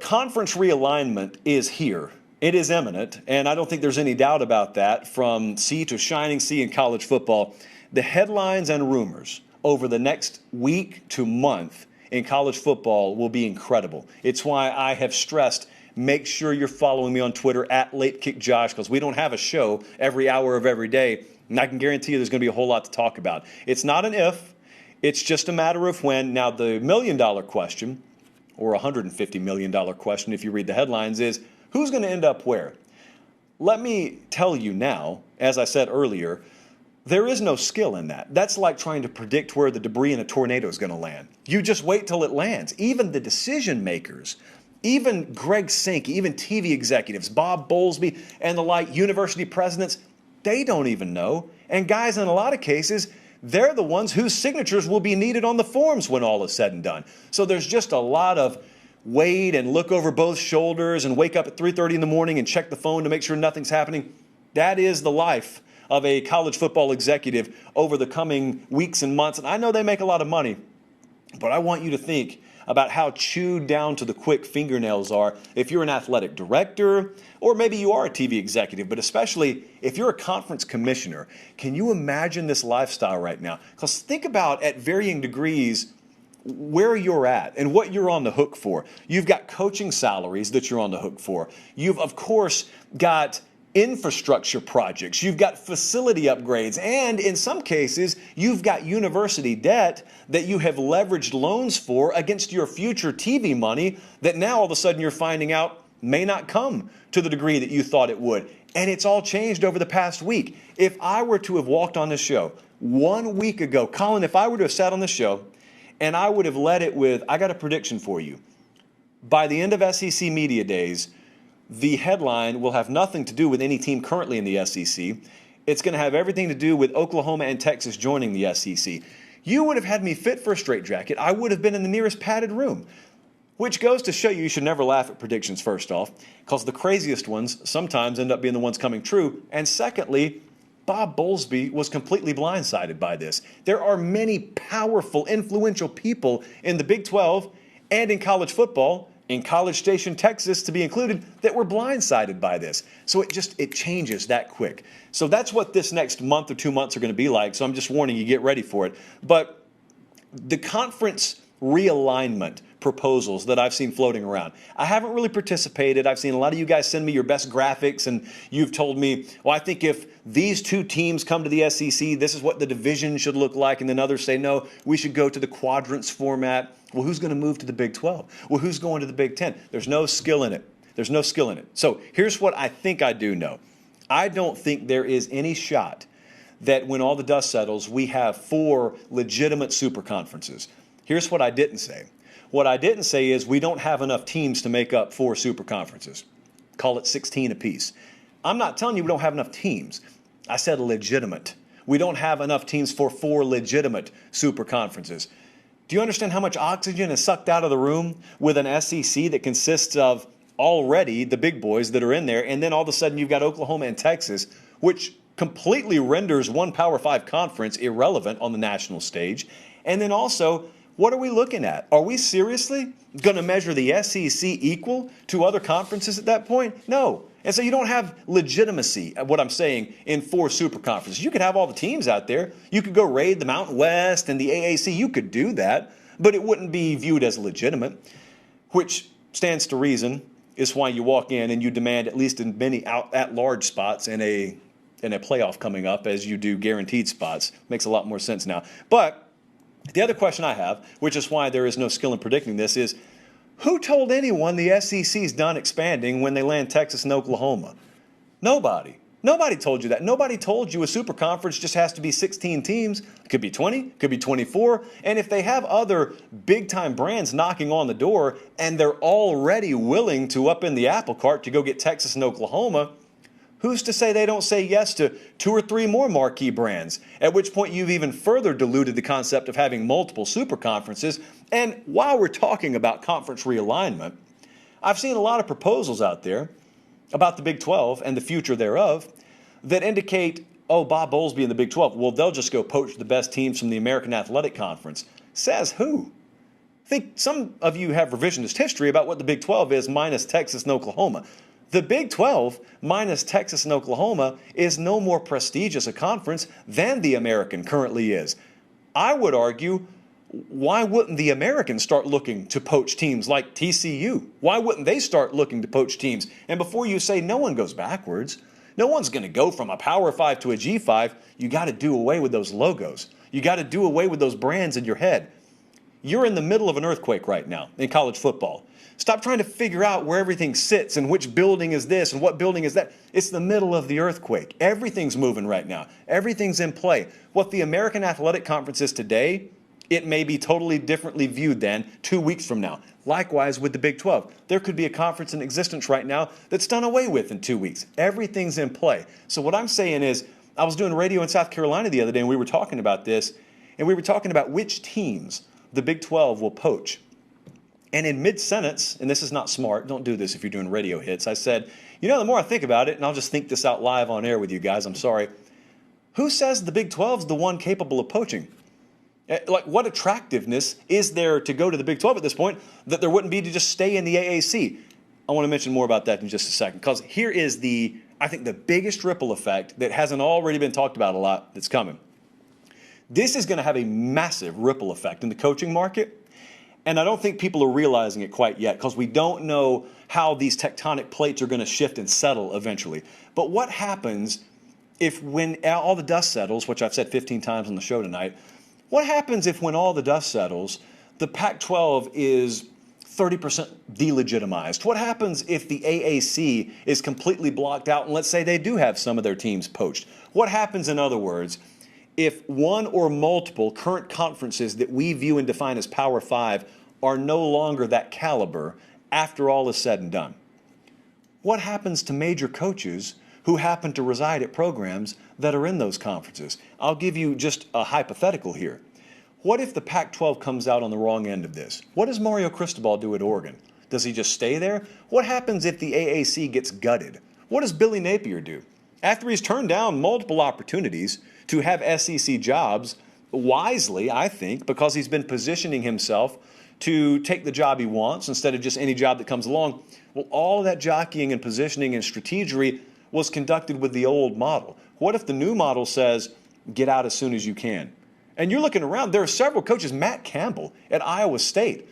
conference realignment is here. It is imminent, and I don't think there's any doubt about that. From sea to shining sea in college football, the headlines and rumors over the next week to month in college football will be incredible. It's why I have stressed, make sure you're following me on Twitter at LateKickJosh, because we don't have a show every hour of every day, and I can guarantee you there's going to be a whole lot to talk about. It's not an if, it's just a matter of when. Now, the $1 million question, or $150 million question if you read the headlines, is who's going to end up where? Let me tell you now, as I said earlier, there is no skill in that. That's like trying to predict where the debris in a tornado is going to land. You just wait till it lands. Even the decision makers, even Greg Sink, even TV executives, Bob Bowlesby and the like, university presidents, they don't even know. And guys, in a lot of cases, they're the ones whose signatures will be needed on the forms when all is said and done. So there's just a lot of wait and look over both shoulders and wake up at 3:30 in the morning and check the phone to make sure nothing's happening. That is the life of a college football executive over the coming weeks and months. And I know they make a lot of money, but I want you to think about how chewed down to the quick fingernails are if you're an athletic director, or maybe you are a TV executive, but especially if you're a conference commissioner. Can you imagine this lifestyle right now? Because think about, at varying degrees, where you're at and what you're on the hook for. You've got coaching salaries that you're on the hook for. You've, of course, got infrastructure projects. You've got facility upgrades. And in some cases, you've got university debt that you have leveraged loans for against your future TV money that now all of a sudden you're finding out may not come to the degree that you thought it would. And it's all changed over the past week. If I were to have walked on this show 1 week ago, Colin, if I were to have sat on this show and I would have led it with, I got a prediction for you. By the end of SEC Media Days, the headline will have nothing to do with any team currently in the SEC. It's going to have everything to do with Oklahoma and Texas joining the SEC. You would have had me fit for a straitjacket. I would have been in the nearest padded room, which goes to show you should never laugh at predictions, first off, because the craziest ones sometimes end up being the ones coming true. And secondly, Bob Bowlesby was completely blindsided by this. There are many powerful, influential people in the Big 12 and in college football, in College Station, Texas, to be included, that were blindsided by this. So it changes that quick. So that's what this next month or 2 months are going to be like. So I'm just warning you, get ready for it. But the conference realignment proposals that I've seen floating around, I haven't really participated. I've seen a lot of you guys send me your best graphics, and you've told me, well, I think if these two teams come to the SEC, this is what the division should look like. And then others say, no, we should go to the quadrants format. Well, who's going to move to the Big 12? Well, who's going to the Big 10? There's no skill in it. There's no skill in it. So here's what I think I do know. I don't think there is any shot that when all the dust settles, we have 4 legitimate super conferences. Here's what I didn't say. What I didn't say is we don't have enough teams to make up 4 super conferences. Call it 16 apiece. I'm not telling you we don't have enough teams. I said legitimate. We don't have enough teams for 4 legitimate super conferences. Do you understand how much oxygen is sucked out of the room with an SEC that consists of already the big boys that are in there, and then all of a sudden you've got Oklahoma and Texas, which completely renders one Power 5 conference irrelevant on the national stage. And then also, what are we looking at? Are we seriously going to measure the SEC equal to other conferences at that point? No. And so you don't have legitimacy, what I'm saying, in 4 super conferences. You could have all the teams out there. You could go raid the Mountain West and the AAC. You could do that, but it wouldn't be viewed as legitimate, which stands to reason is why you walk in and you demand at least as many at-large spots in a playoff coming up as you do guaranteed spots. Makes a lot more sense now. But the other question I have, which is why there is no skill in predicting this, is who told anyone the SEC's done expanding when they land Texas and Oklahoma? Nobody. Nobody told you that. Nobody told you a super conference just has to be 16 teams. It could be 20, could be 24. And if they have other big-time brands knocking on the door and they're already willing to up in the apple cart to go get Texas and Oklahoma, who's to say they don't say yes to 2 or 3 more marquee brands, at which point you've even further diluted the concept of having multiple super conferences. And while we're talking about conference realignment, I've seen a lot of proposals out there about the Big 12 and the future thereof that indicate, oh, Bob Bowlesby in the Big 12, well, they'll just go poach the best teams from the American Athletic Conference. Says who? I think some of you have revisionist history about what the Big 12 is minus Texas and Oklahoma. The Big 12 minus Texas and Oklahoma is no more prestigious a conference than the American currently is. I would argue, why wouldn't the Americans start looking to poach teams like TCU? Why wouldn't they start looking to poach teams? And before you say no one goes backwards, no one's going to go from a Power 5 to a G5, you got to do away with those logos. You got to do away with those brands in your head. You're in the middle of an earthquake right now in college football. Stop trying to figure out where everything sits and which building is this and what building is that. It's the middle of the earthquake. Everything's moving right now. Everything's in play. What the American Athletic Conference is today, it may be totally differently viewed than 2 weeks from now. Likewise with the Big 12. There could be a conference in existence right now that's done away with in 2 weeks. Everything's in play. So what I'm saying is, I was doing radio in South Carolina the other day and we were talking about this, and we were talking about which teams the Big 12 will poach. And in mid-sentence, and this is not smart, don't do this if you're doing radio hits, I said, the more I think about it, and I'll just think this out live on air with you guys, I'm sorry, who says the Big 12 is the one capable of poaching? Like, what attractiveness is there to go to the Big 12 at this point that there wouldn't be to just stay in the AAC? I want to mention more about that in just a second, because here is I think the biggest ripple effect that hasn't already been talked about a lot that's coming. This is going to have a massive ripple effect in the coaching market. And I don't think people are realizing it quite yet because we don't know how these tectonic plates are going to shift and settle eventually. But what happens if when all the dust settles, which I've said 15 times on the show tonight, what happens if when all the dust settles, the Pac-12 is 30% delegitimized? What happens if the AAC is completely blocked out and let's say they do have some of their teams poached? What happens, in other words, if one or multiple current conferences that we view and define as Power 5 are no longer that caliber after all is said and done? What happens to major coaches who happen to reside at programs that are in those conferences? I'll give you just a hypothetical here. What if the Pac-12 comes out on the wrong end of this? What does Mario Cristobal do at Oregon? Does he just stay there? What happens if the AAC gets gutted? What does Billy Napier do? After he's turned down multiple opportunities to have SEC jobs, wisely, I think, because he's been positioning himself to take the job he wants instead of just any job that comes along. Well, all of that jockeying and positioning and strategery was conducted with the old model. What if the new model says, get out as soon as you can? And you're looking around, there are several coaches, Matt Campbell at Iowa State.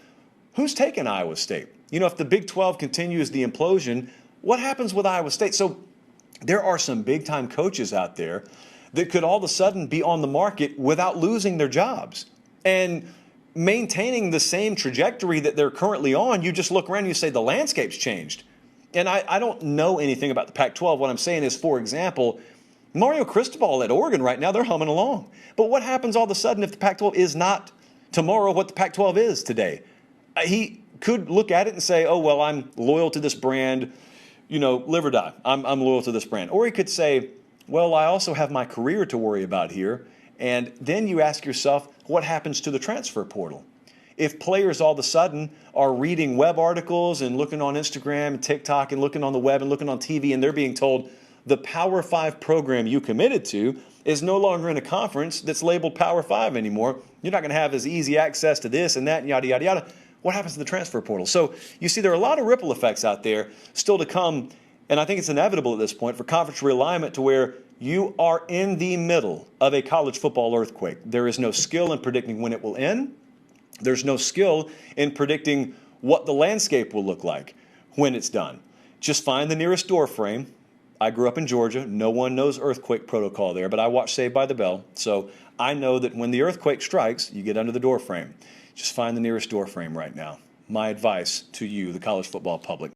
Who's taking Iowa State? If the Big 12 continues the implosion, what happens with Iowa State? So there are some big-time coaches out there that could all of a sudden be on the market without losing their jobs. And maintaining the same trajectory that they're currently on, you just look around and you say the landscape's changed. And I don't know anything about the Pac-12. What I'm saying is, for example, Mario Cristobal at Oregon right now, they're humming along. But what happens all of a sudden if the Pac-12 is not tomorrow what the Pac-12 is today? He could look at it and say, oh, well, I'm loyal to this brand, live or die. I'm loyal to this brand. Or he could say, well, I also have my career to worry about here. And then you ask yourself, what happens to the transfer portal? If players all of a sudden are reading web articles and looking on Instagram and TikTok and looking on the web and looking on TV and they're being told the Power 5 program you committed to is no longer in a conference that's labeled Power 5 anymore, you're not going to have as easy access to this and that and yada, yada, yada. What happens to the transfer portal? So you see there are a lot of ripple effects out there still to come, and I think it's inevitable at this point for conference realignment to where you are in the middle of a college football earthquake. There is no skill in predicting when it will end. There's no skill in predicting what the landscape will look like when it's done. Just find the nearest door frame. I grew up in Georgia. No one knows earthquake protocol there, but I watched Saved by the Bell. So I know that when the earthquake strikes, you get under the door frame. Just find the nearest door frame right now. My advice to you, the college football public.